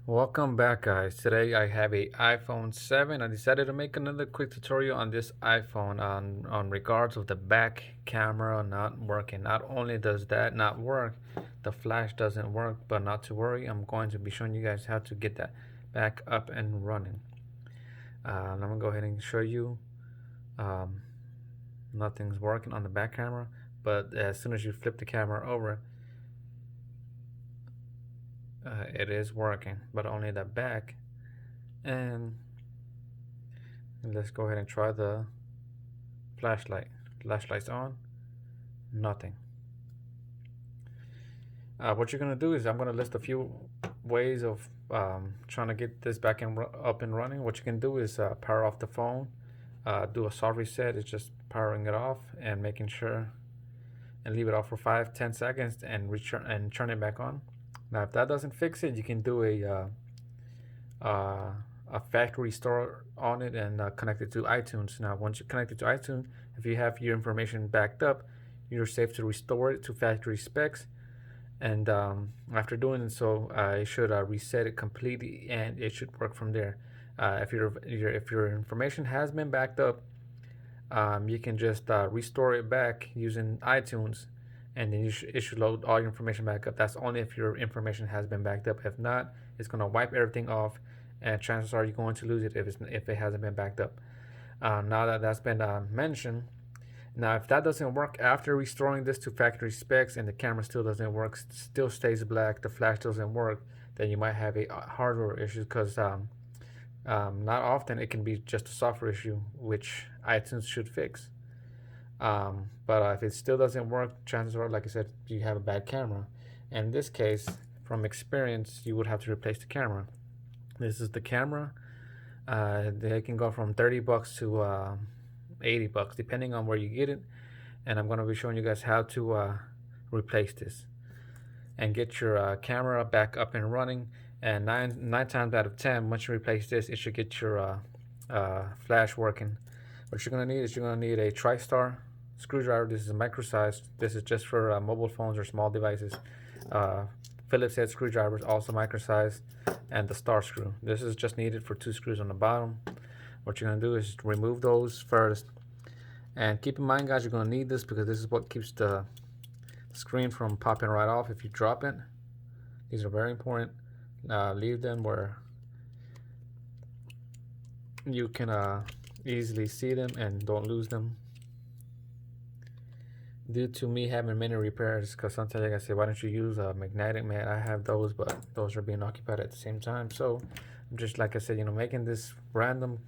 Welcome back, guys. Today I have a iPhone 7. I decided to make another quick tutorial on this iPhone on regards of the back camera not working. Not only does that not work, the flash doesn't work, but not to worry, I'm going to be showing you guys how to get that back up and running. I'm gonna go ahead and show you. Um, Nothing's working on the back camera, but as soon as you flip the camera over, it is working, but only the back. And let's go ahead and try the flashlight. Flashlight's on. Nothing. What you're gonna do is I'm gonna list a few ways of trying to get this back and up and running. What you can do is power off the phone. Do a soft reset. It's just powering it off and making sure and leave it off for 5-10 seconds and return and turn it back on. Now, if that doesn't fix it, you can do a factory store on it and connect it to iTunes. Now, once you connect it to iTunes, if you have your information backed up, you're safe to restore it to factory specs. And after doing so, it should reset it completely, and it should work from there. If your information has been backed up, you can just restore it back using iTunes, and then it should load all your information back up. That's only if your information has been backed up. If not, it's gonna wipe everything off, and chances are you're going to lose it if it hasn't been backed up. Now that that's been mentioned, now if that doesn't work after restoring this to factory specs and the camera still doesn't work, still stays black, the flash doesn't work, then you might have a hardware issue because not often it can be just a software issue, which iTunes should fix. But if it still doesn't work, chances are, like I said, you have a bad camera. In this case, from experience, you would have to replace the camera. This is the camera. They can go from $30 to $80, depending on where you get it. And I'm going to be showing you guys how to replace this and get your camera back up and running. And nine times out of 10, once you replace this, it should get your flash working. What you're gonna need is you're gonna need a TriStar screwdriver. This is a micro size. This is just for mobile phones or small devices. Phillips head screwdrivers, also micro size, and the star screw. This is just needed for 2 screws on the bottom. What you're gonna do is remove those first, and keep in mind, guys, you're gonna need this because this is what keeps the screen from popping right off if you drop it. These are very important. Leave them where you can easily see them and don't lose them. Due to me having many repairs, because sometimes like I say, why don't you use a magnetic mat? I have those, but those are being occupied at the same time. So I'm just, like I said, making this random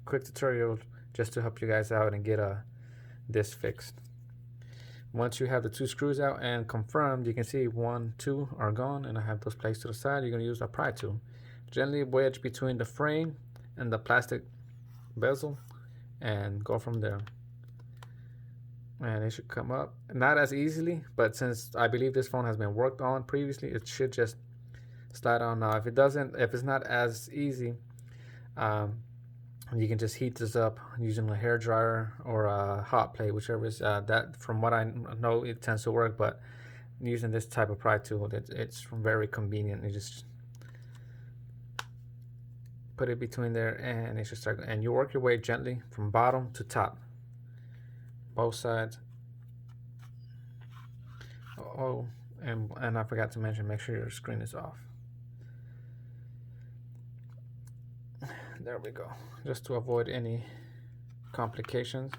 quick tutorial just to help you guys out and get this fixed. Once you have the 2 screws out and confirmed, you can see 1, 2 are gone, and I have those placed to the side. You're going to use a pry tool. Gently wedge between the frame and the plastic bezel and go from there. And it should come up. Not as easily, but since I believe this phone has been worked on previously, it should just slide on. Now, if it's not as easy, you can just heat this up using a hair dryer or a hot plate, whichever is that. From what I know, it tends to work, but using this type of pry tool, it's very convenient. You just put it between there, and it should start. And you work your way gently from bottom to top, both sides. Oh, and I forgot to mention, make sure your screen is off. There we go, just to avoid any complications.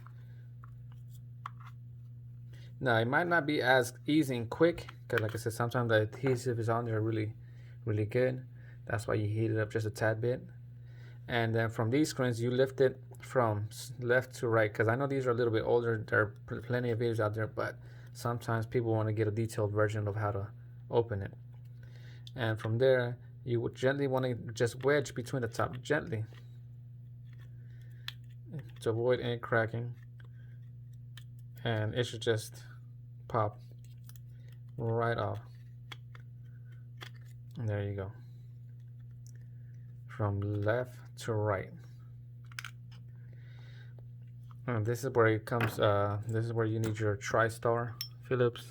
Now, it might not be as easy and quick because, like I said, sometimes the adhesive is on there really, really good. That's why you heat it up just a tad bit. And then from these screens, you lift it from left to right, because I know these are a little bit older. There are plenty of videos out there, but sometimes people want to get a detailed version of how to open it. And from there, you would gently want to just wedge between the top, gently, to avoid any cracking. And it should just pop right off. And there you go. From left to right. And this is where it comes. This is where you need your TriStar Phillips,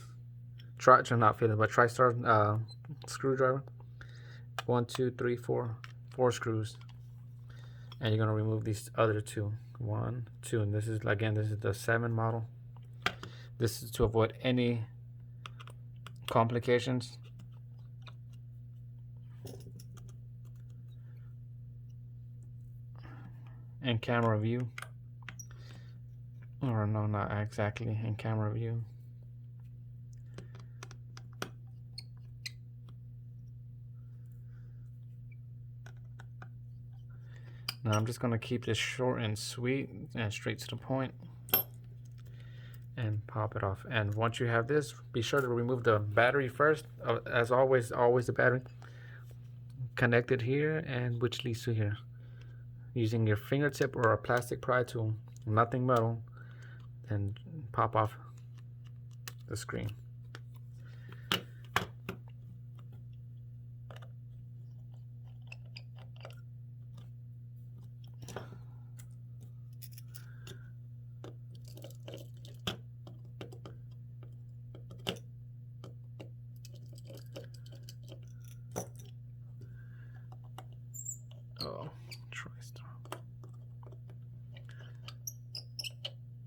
not Phillips, but TriStar screwdriver. one, two, three, four screws, and you're gonna remove these other two. One, two, and this is again, this is the 7 model. This is to avoid any complications. In camera view, or no, not exactly in camera view. Now I'm just gonna keep this short and sweet and straight to the point and pop it off. And once you have this, be sure to remove the battery first. As always the battery. Connect it here, and which leads to here. Using your fingertip or a plastic pry tool, nothing metal, and pop off the screen. Oh, TriStar.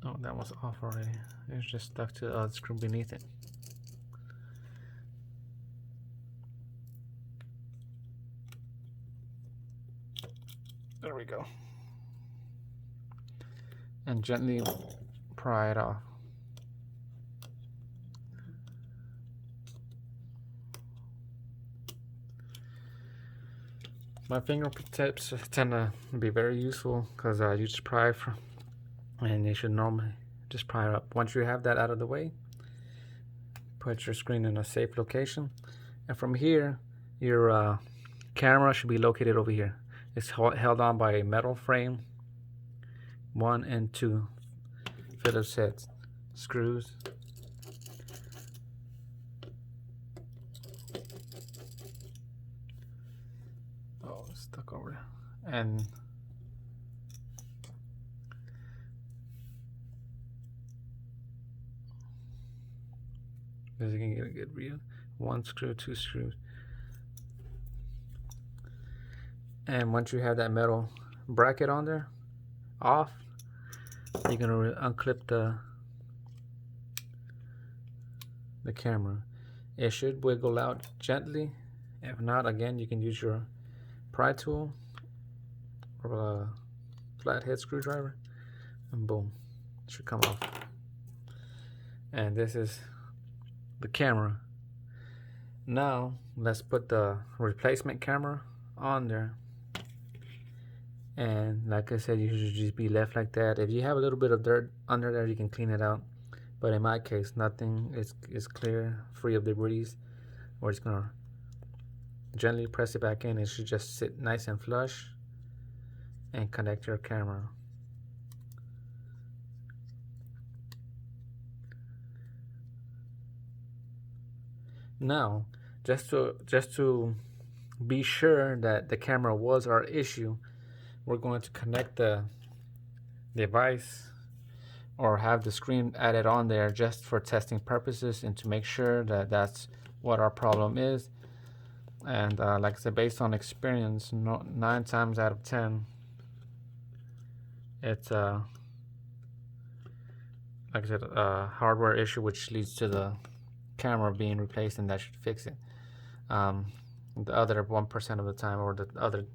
Oh, that was off already. It's just stuck to the screw beneath it. There we go. And gently pry it off. My fingertips tend to be very useful because you just pry from, and you should normally just pry it up. Once you have that out of the way, put your screen in a safe location, and from here, your camera should be located over here. It's held on by a metal frame, 1 and 2 Phillips heads, screws. Oh, it's stuck over there. And as you can get a good view, 1 screw, 2 screws. And once you have that metal bracket on there, off, you're gonna unclip the camera. It should wiggle out gently. If not, again, you can use your pry tool or a flathead screwdriver, and boom, it should come off. And this is the camera. Now let's put the replacement camera on there. And like I said, you should just be left like that. If you have a little bit of dirt under there, you can clean it out. But in my case, nothing is clear, free of debris. We're just gonna gently press it back in. It should just sit nice and flush, and connect your camera. Now, just to be sure that the camera was our issue, we're going to connect the device or have the screen added on there just for testing purposes and to make sure that that's what our problem is. And like I said, based on experience, 9 times out of 10, it's like I said, a hardware issue which leads to the camera being replaced, and that should fix it. The other 1% of the time, or the other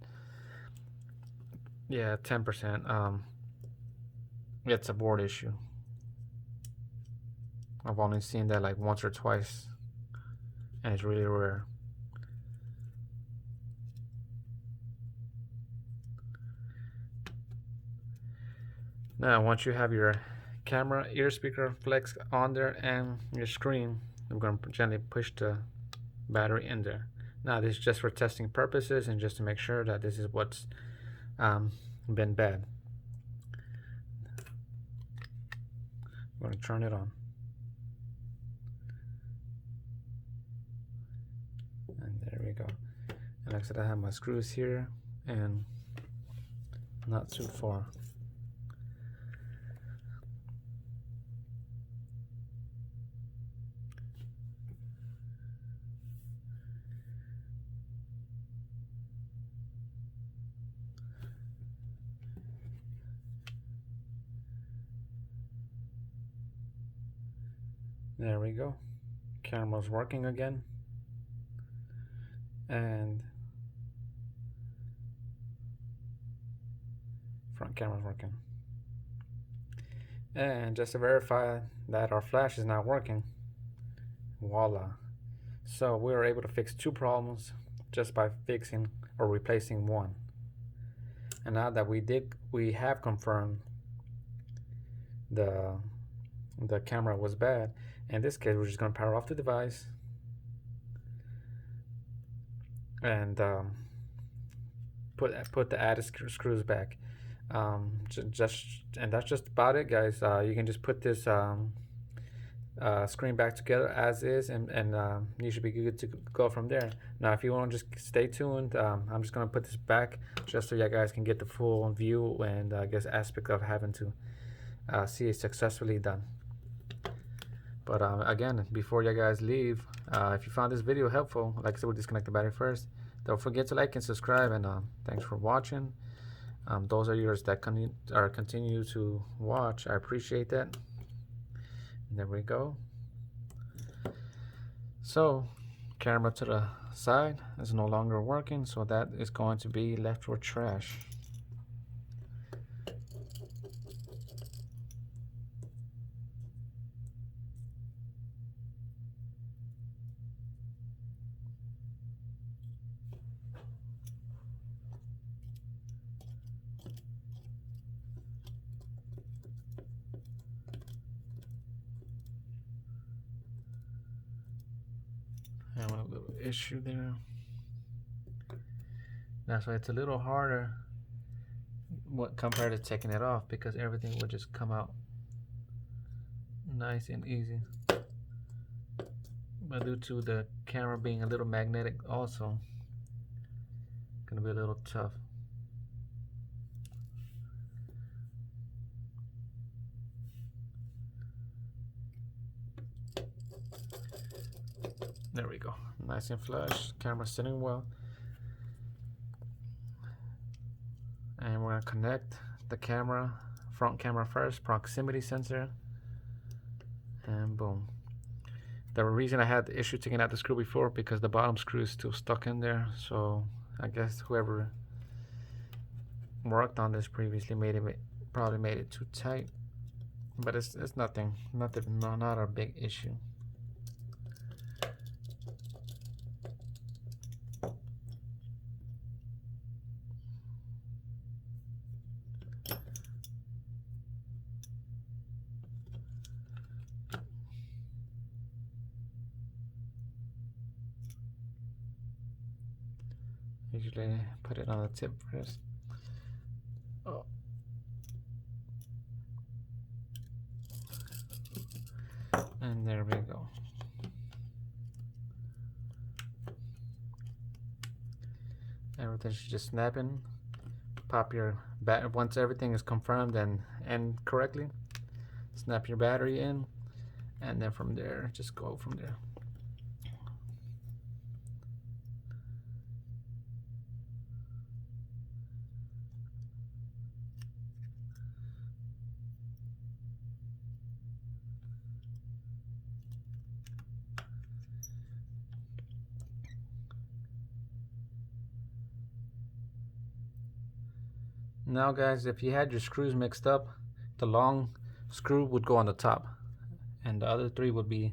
10%, it's a board issue. I've only seen that like once or twice, and it's really rare. Now, once you have your camera, ear speaker, flex on there, and your screen, I'm going to gently push the battery in there. Now, this is just for testing purposes and just to make sure that this is what's been bad. I'm going to turn it on. And there we go. And like I said, I have my screws here and not too far. There we go. Camera's working again. And front camera's working. And just to verify that our flash is not working, voila. So we were able to fix two problems just by fixing or replacing one. And now that we have confirmed the camera was bad. In this case, we're just going to power off the device and put the added screws back. And that's just about it, guys. You can just put this screen back together as is, and you should be good to go from there. Now, if you want to just stay tuned, I'm just going to put this back just so you guys can get the full view and I guess aspect of having to see it successfully done. But again, before you guys leave, if you found this video helpful, like I said, we'll disconnect the battery first. Don't forget to like and subscribe, and thanks for watching. Those are yours that continue to watch. I appreciate that. And there we go. So, camera to the side is no longer working, so that is going to be left for trash. I have a little issue there. That's why it's a little harder compared to taking it off, because everything would just come out nice and easy. But due to the camera being a little magnetic also, gonna be a little tough. There we go, nice and flush, camera sitting well. And we're gonna connect the camera, front camera first, proximity sensor, and boom. The reason I had the issue taking out the screw before, because the bottom screw is still stuck in there, so I guess whoever worked on this previously probably made it too tight. But it's nothing, not a big issue. Usually put it on the tip first. Oh. And there we go. Everything should just snap in. Pop your once everything is confirmed and correctly, snap your battery in, and then from there, just go from there. Now guys, if you had your screws mixed up, the long screw would go on the top and the other three would be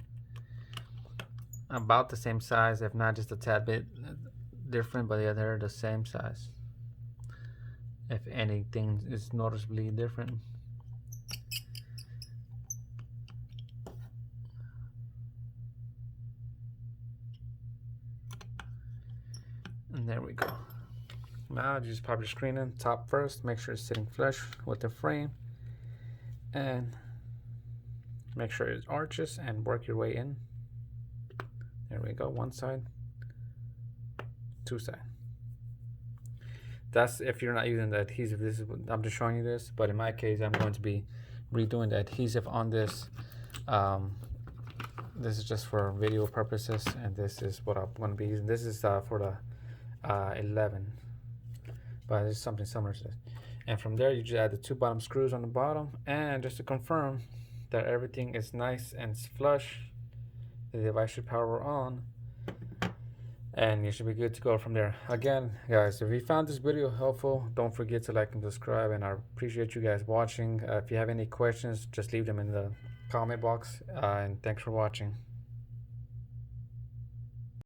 about the same size, if not just a tad bit different, but yeah, they're the same size. If anything is noticeably different. And there we go. Now just pop your screen in top first, make sure it's sitting flush with the frame, and make sure it arches and work your way in. There we go, one side, two side. That's if you're not using the adhesive. This is I'm just showing you this, but in my case I'm going to be redoing the adhesive on this. This is just for video purposes, and this is what I'm going to be using. This is for the 11. But it's something similar to this. And from there, you just add the two bottom screws on the bottom, and just to confirm that everything is nice and flush, the device should power on, and you should be good to go from there. Again, guys, if you found this video helpful, don't forget to like and subscribe, and I appreciate you guys watching. If you have any questions, just leave them in the comment box, and thanks for watching.